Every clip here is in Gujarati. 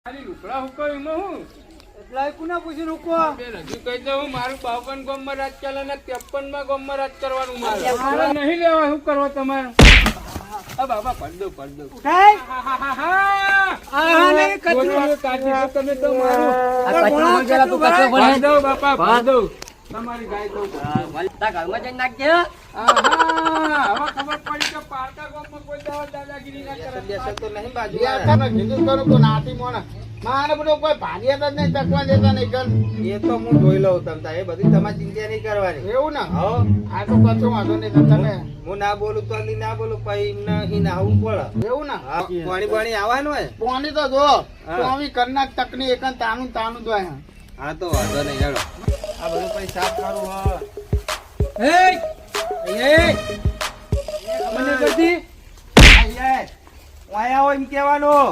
ખાલી લુકડા હુકો એમાં હું એટલે કોના પૂછી રૂકો બેન હજુ કહી દઉં મારું 52 ગામમાં રાજ ચાલે ને 53 માં ગામમાં રાજ કરવાનું મારે નહીં લેવા શું કરવો તમારે બાબા પડદો ઉઠાય હા નહીં કચરો કાઢી દો તમે તો મારું બાપા ભરદો તમારી ગાય તો ઘરમાં જઈને નાખજે. હવે ખબર પડી કે પારકા ગામમાં કોઈ દાદાગીરી ના કરે બેસર તો નહીં બાજુ કીધું કરું તો નાતી મોણા મારે બધો કોઈ ભાડિયા જ નહીં તકવા દેતા નહીં કર એ તો હું જોઈ લઉં તમતા એ બધી તમારે ચિંતા નહીં કરવાની એવું ને હો આ તો કશો વાંધો નહીં તમે હું ના બોલું તો ના બોલું પછી નહીં નાવું પડે એવું ને પાણી આવવાનું હોય પાણી તો જો પાણી કરનાક તકની એક તાનું દો હા તો વાંધો નહીં હેડો આ બધું પછી સાફ કરું મને કદી વાયા હોય એમ કેવાનું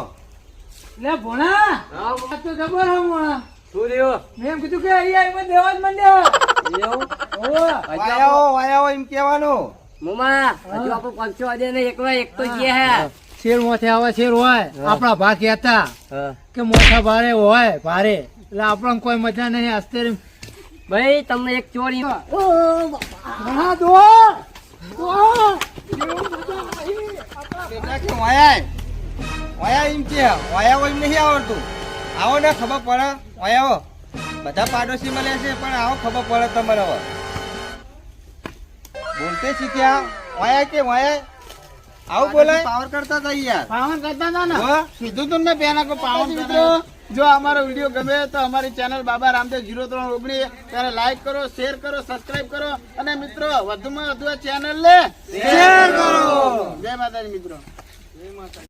લે ભોણા આ તો જબર હે ભોણા. શું રહ્યો મેં એમ કીધું કે અહીંયા એમાં દેવા જ માંડ્યા. એવું ઓહો વાયા હોય એમ કેવાનું મમ્મા હજુ આપણો 500 વાગે ને એક તો જે હે શેર મોથે આવે શેર હોય આપણા ભાગ હતા કે મોથા ભારે હોય ભારે એટલે આપણને કોઈ મજા નહીં. હસ્તે ભાઈ તમને એક ચોરી ઘણા દો વાયા એમ કે વાયા હોય એમ નહીં આવડતું આવો ને ખબર પડે વાયા બધા પાડોશી મળે છે પણ આવો ખબર પડે તમારે હવે બોલતે શીખ્યા વાયા કે વાયા આવું બોલાય પાવર કરતા હતા યાર પાવન કરતા હતા ને સીધું તું ને પેલા કો પાવર મિત્રો જો અમારો વિડીયો ગમે તો અમારી ચેનલ બાબા રામદેવ 0319 ત્યારે લાઈક કરો શેર કરો સબસ્ક્રાઇબ કરો અને મિત્રો વધુમાં વધુ આ ચેનલ ને શેર કરો. જય માતાજી મિત્રો. જય માતા.